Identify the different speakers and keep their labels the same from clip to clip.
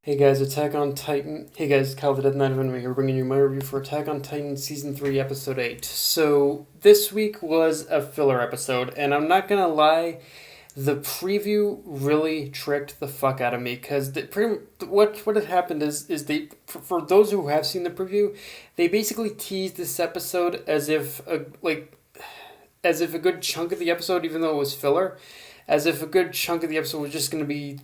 Speaker 1: Hey guys, Attack on Titan. Hey guys, Cal the Death Knight of Anime here, bringing you my review for Attack on Titan Season 3, Episode 8. So, this week was a filler episode, and I'm not gonna lie, the preview really tricked the fuck out of me, because what had happened is for those who have seen the preview, they basically teased this episode as if a good chunk of the episode, even though it was filler, as if a good chunk of the episode was going to be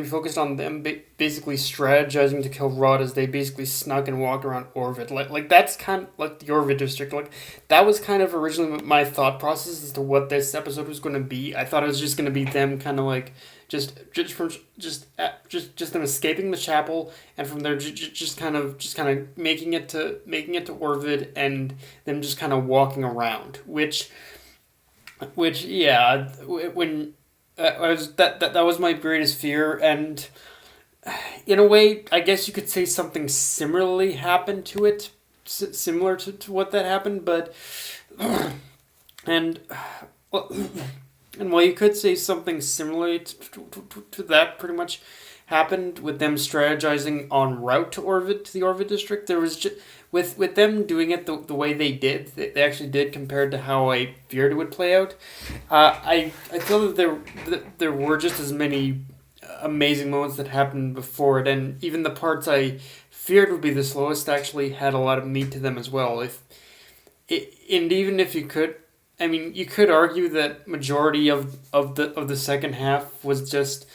Speaker 1: focused on them basically strategizing to kill Rod as they basically snuck and walked around Orvid. Like that's kind of like the Orvid district. Like that was kind of originally my thought process as to what this episode was going to be. I thought it was just going to be them kind of like just them escaping the chapel, and from there just kind of making it to Orvid, and them just kind of walking around, which yeah, when I was that was my greatest fear, and in a way, I guess you could say something similarly happened to it, similar to what that happened, but and well, and while you could say something similarly to that, pretty much happened with them strategizing en route to Orvid to the Orvid district. There was just with them doing it the way they did, they actually did compared to how I feared it would play out. I feel that there were just as many amazing moments that happened before it, and even the parts I feared would be the slowest actually had a lot of meat to them as well. And even if you could, I mean, you could argue that majority of the second half was just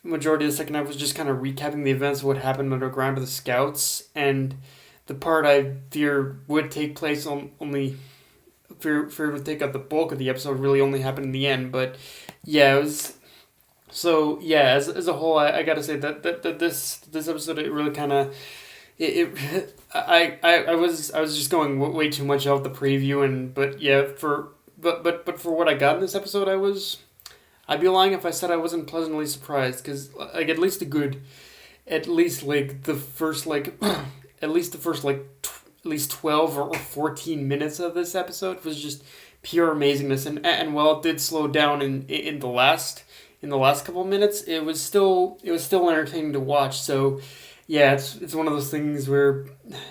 Speaker 1: kind of recapping the events of what happened underground to the scouts, and the part I fear would take place fear would take up the bulk of the episode really only happened in the end. But yeah, it was so yeah. As a whole, I gotta say that this episode, it really kind of I was just going way too much off the preview, and but yeah, but for what I got in this episode, I'd be lying if I said I wasn't pleasantly surprised, because like at least like the first like at least 12 or 14 minutes of this episode was just pure amazingness, and while it did slow down in the last couple of minutes, it was still entertaining to watch. So yeah, it's one of those things where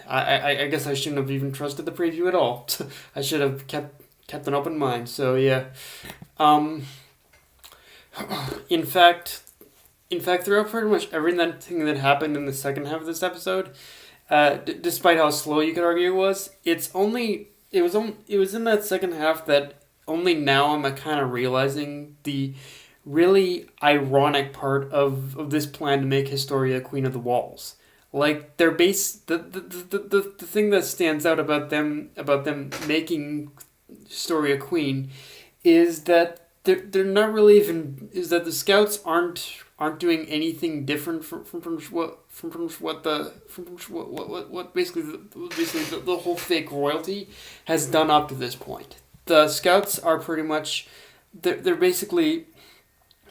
Speaker 1: I guess I shouldn't have even trusted the preview at all. I should have kept an open mind. So yeah. Um, in fact, throughout pretty much everything that happened in the second half of this episode, despite how slow you could argue it was, it was in that second half that only now am I kind of realizing the really ironic part of this plan to make Historia Queen of the Walls. Like their base, the thing that stands out about them making Historia Queen is that they're not really even is that the scouts aren't doing anything different from what basically the whole fake royalty has done up to this point. The scouts are pretty much they're basically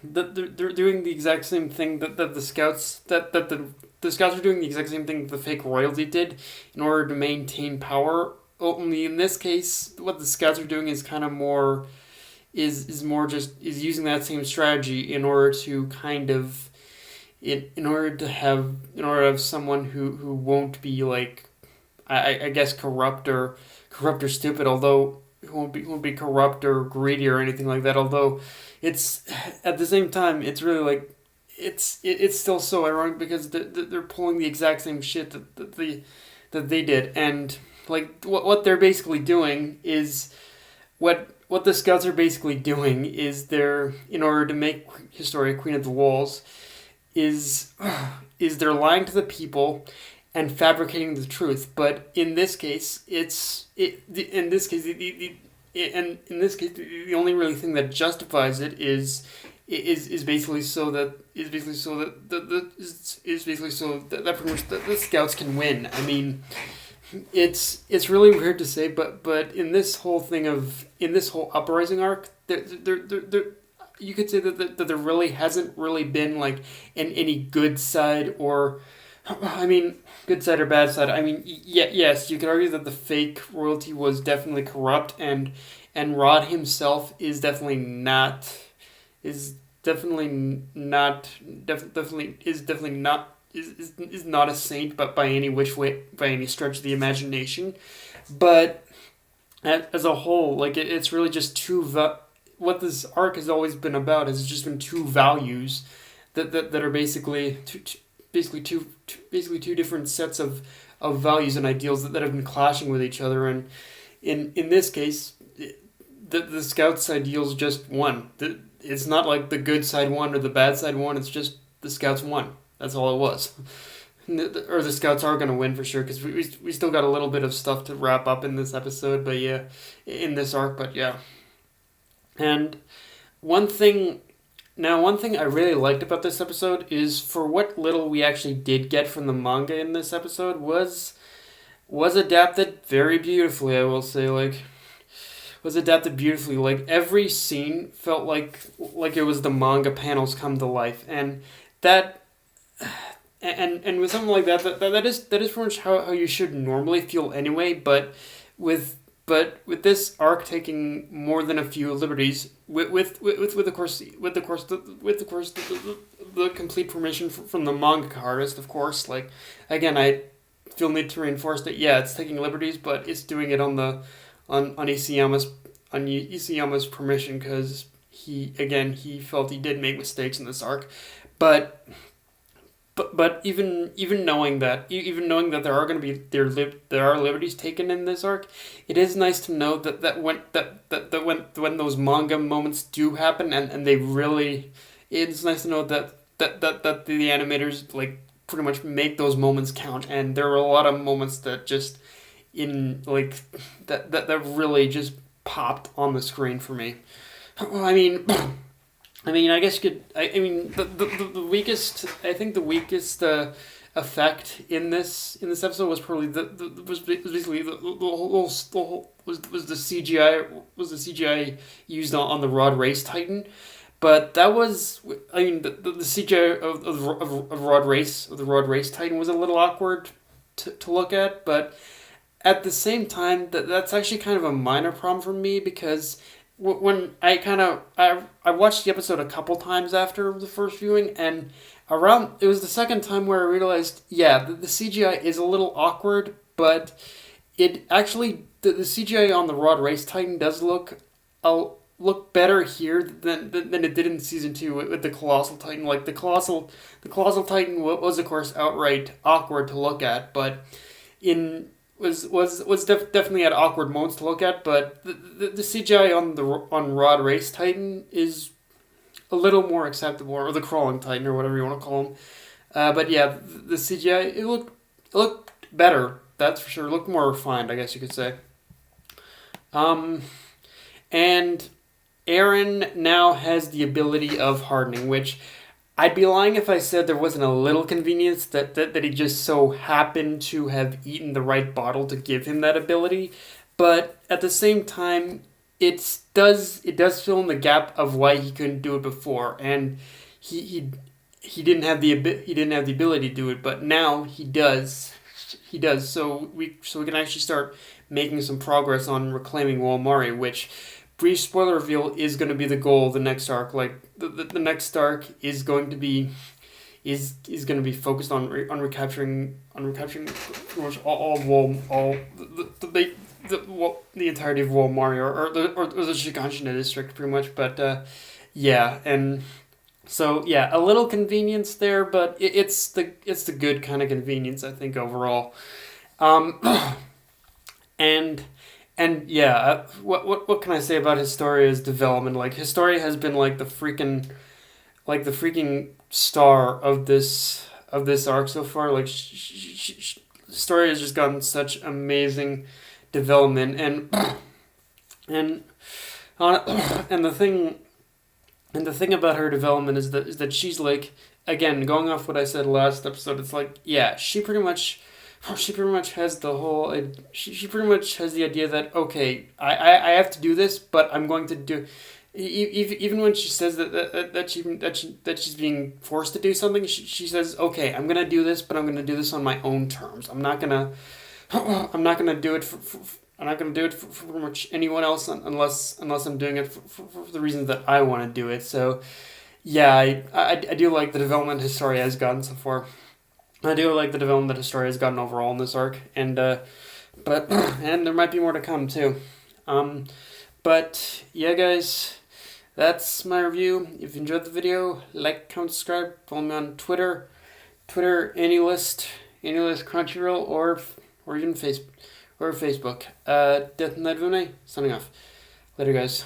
Speaker 1: they're doing the exact same thing that the scouts are doing the exact same thing that the fake royalty did in order to maintain power. Only in this case, what the scouts are doing is kind of more is using that same strategy in order to kind of in order to have someone who won't be like I guess corrupt or stupid, although who won't be corrupt or greedy or anything like that. Although it's at the same time it's really like it's still so ironic because they're pulling the exact same shit that they did, and like what they're basically doing is what the scouts are basically doing is they're in order to make Historia Queen of the Walls is they're lying to the people and fabricating the truth. But in this case, in this case the only really thing that justifies it is basically so that that pretty much the scouts can win. I mean, it's really weird to say, but in this whole uprising arc, there you could say that there really hasn't really been like any good side, or I mean, good side or bad side. I mean, yeah, yes, you could argue that the fake royalty was definitely corrupt, and Rod himself is definitely not is not a saint, but by any which way, by any stretch of the imagination. But as a whole, like it's really just what this arc has always been about has just been two values that are basically two different sets of values and ideals that have been clashing with each other. And in this case, the scouts' ideals just won. It's not like the good side won or the bad side won. It's just the scouts won. That's all it was. Or the scouts are going to win for sure, because we still got a little bit of stuff to wrap up in this episode, but yeah, in this arc, but yeah. And one thing I really liked about this episode is, for what little we actually did get from the manga in this episode, was adapted very beautifully, I will say. Like, was adapted beautifully. Like, every scene felt like it was the manga panels come to life, and that and with something like that is pretty much how you should normally feel anyway. But with this arc taking more than a few liberties, with of course the complete permission from the manga artist, of course. Like, again, I feel need to reinforce that, yeah, it's taking liberties, but it's doing it on Isayama's permission, because he felt he did make mistakes in this arc, but even knowing that there are going to be there are liberties taken in this arc, it is nice to know that when those manga moments do happen, and they really, it's nice to know that the animators, like, pretty much make those moments count. And there were a lot of moments that just that really just popped on the screen for me. I guess you could. I mean, the weakest. I think the weakest effect in this episode was probably was basically the whole was the CGI used on the Rod Race Titan. But that was, I mean, the CGI of the Rod Race Titan was a little awkward to look at. But at the same time, that's actually kind of a minor problem for me, because when I watched the episode a couple times after the first viewing, and it was the second time where I realized, yeah, the CGI is a little awkward, but it actually, the CGI on the Rod Race Titan does look better here than it did in season 2 with the Colossal Titan. Like, the Colossal Titan was of course outright awkward to look at, but definitely had awkward moments to look at. But the CGI on Rod Race Titan is a little more acceptable, or the Crawling Titan, or whatever you want to call him. But yeah, the CGI, it looked better. That's for sure. It looked more refined, I guess you could say. And Eren now has the ability of hardening, which I'd be lying if I said there wasn't a little convenience that he just so happened to have eaten the right bottle to give him that ability. But at the same time, it does fill in the gap of why he couldn't do it before, and he didn't have the ability to do it, but now he does. So we can actually start making some progress on reclaiming Walmari, which, brief spoiler reveal, is going to be the goal of the next arc. Like, the next arc is going to be focused on recapturing pretty much the entirety of Walmari, or the Shiganshina district, pretty much. But yeah, and so yeah, a little convenience there, but it's the good kind of convenience, I think, overall. And yeah, what can I say about Historia's development? Like, Historia has been like the freaking star of this arc so far. Like, Historia has just gotten such amazing development, and the thing about her development is that she's, like, again, going off what I said last episode, it's like, yeah, she pretty much has the whole. She pretty much has the idea that, okay, I have to do this, but I'm going to do. Even when she says that she's being forced to do something, she says, okay, I'm gonna do this, but I'm gonna do this on my own terms. I'm not gonna do it for pretty much anyone else, unless I'm doing it for the reasons that I want to do it. So yeah, I do like the development Historia has gotten so far. I do like the development that the story has gotten overall in this arc, and but and there might be more to come too. Um, but yeah, guys, that's my review. If you enjoyed the video, like, comment, subscribe, follow me on Twitter, AnyList, Crunchyroll, or even Facebook. Death and Night Vune, signing off. Later, guys.